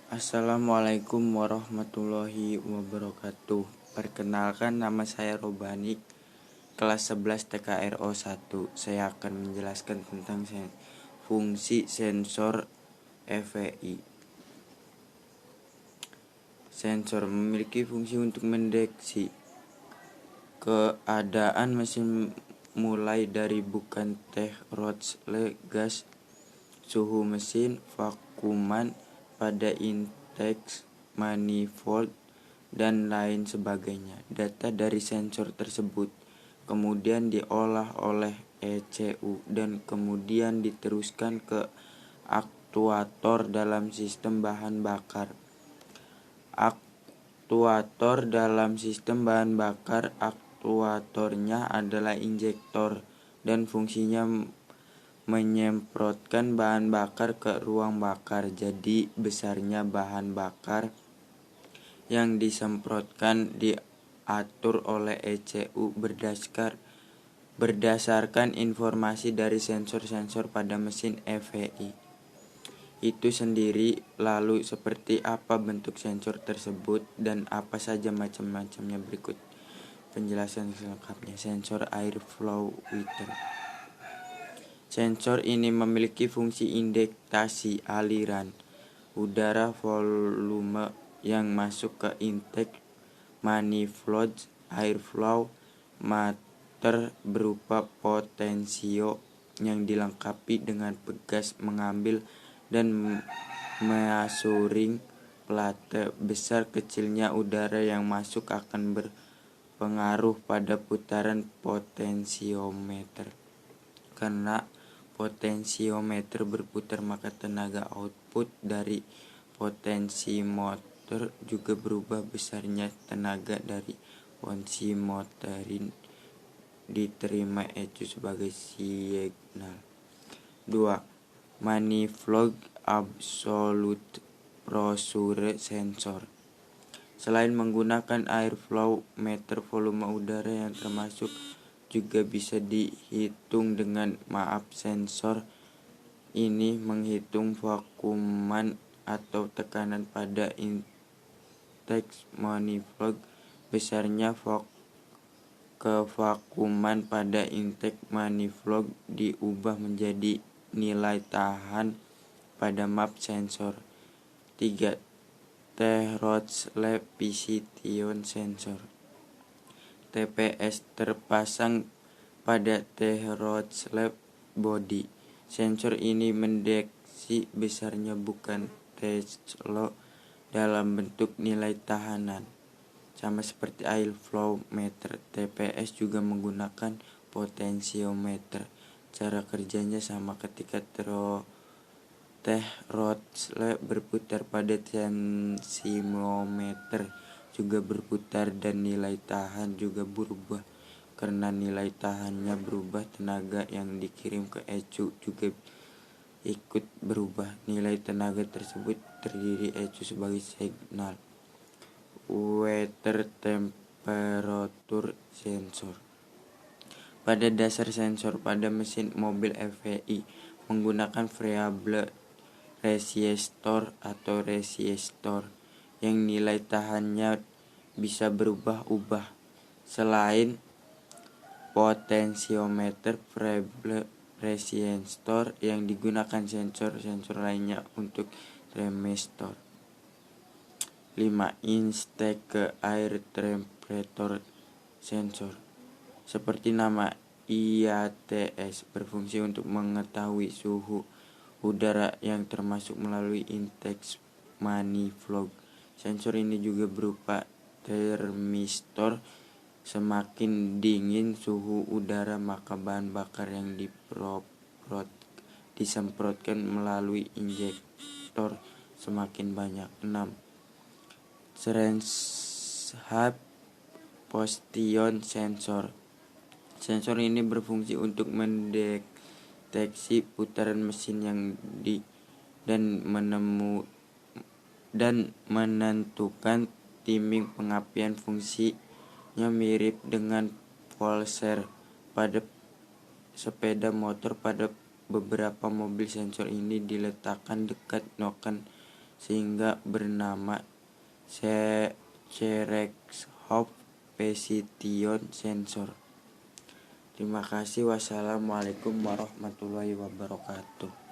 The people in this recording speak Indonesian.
Assalamualaikum warahmatullahi wabarakatuh. Perkenalkan, nama saya Robani, kelas 11 TKRO 1. Saya akan menjelaskan tentang fungsi sensor EVI. Sensor memiliki fungsi untuk mendeteksi keadaan mesin mulai dari bukan teh, Rothle, gas, suhu mesin, vakuman pada intake manifold, dan lain sebagainya. Data dari sensor tersebut kemudian diolah oleh ECU dan kemudian diteruskan ke aktuator dalam sistem bahan bakar. Aktuator dalam sistem bahan bakar, aktuatornya adalah injektor dan fungsinya menyemprotkan bahan bakar ke ruang bakar. Jadi besarnya bahan bakar yang disemprotkan diatur oleh ECU berdasarkan informasi dari sensor-sensor pada mesin EVI itu sendiri. Lalu seperti apa bentuk sensor tersebut dan apa saja macam-macamnya, berikut penjelasan selengkapnya. Sensor air flow meter. Sensor ini memiliki fungsi indeksasi aliran udara volume yang masuk ke intake manifold airflow meter berupa potensio yang dilengkapi dengan pegas mengambil dan measuring plate. Besar kecilnya udara yang masuk akan berpengaruh pada putaran potensiometer. Karena potensiometer berputar, maka tenaga output dari potensiometer juga berubah. Besarnya tenaga dari potensiometer diterima ECU sebagai signal. 2. Manifold absolute pressure sensor. Selain menggunakan airflow meter, volume udara yang termasuk juga bisa dihitung dengan sensor ini menghitung vakuman atau tekanan pada intake manifold. Besarnya kevakuman pada intake manifold diubah menjadi nilai tahan pada sensor. 3. T-Rothle Precision Sensor. TPS terpasang pada T-Rothle body. Sensor ini mendeteksi besarnya bukan T-Rothle dalam bentuk nilai tahanan. Sama seperti airflow meter, TPS juga menggunakan potensiometer. Cara kerjanya sama ketika T-Rothle berputar, pada tensiometer juga berputar dan nilai tahan juga berubah. Karena nilai tahannya berubah, tenaga yang dikirim ke ECU juga ikut berubah. Nilai tenaga tersebut terdiri ECU sebagai signal. Water temperature sensor. Pada dasar sensor pada mesin mobil EVI menggunakan variabel resistor atau resistor yang nilai tahannya bisa berubah-ubah. Selain potensiometer, variabel resistor yang digunakan sensor lainnya untuk thermistor. 5. Intake air temperature sensor. Seperti nama IATS, berfungsi untuk mengetahui suhu udara yang termasuk melalui intake manifold. Sensor ini juga berupa thermistor. Semakin dingin suhu udara, maka bahan bakar yang disemprotkan melalui injektor semakin banyak. 6. Threshold position sensor. Sensor ini berfungsi untuk mendeteksi putaran mesin dan menentukan timing pengapian. Fungsinya mirip dengan pulser pada sepeda motor. Pada beberapa mobil sensor ini diletakkan dekat noken sehingga bernama Cherexhoff Precision Sensor. Terima kasih. Wassalamualaikum warahmatullahi wabarakatuh.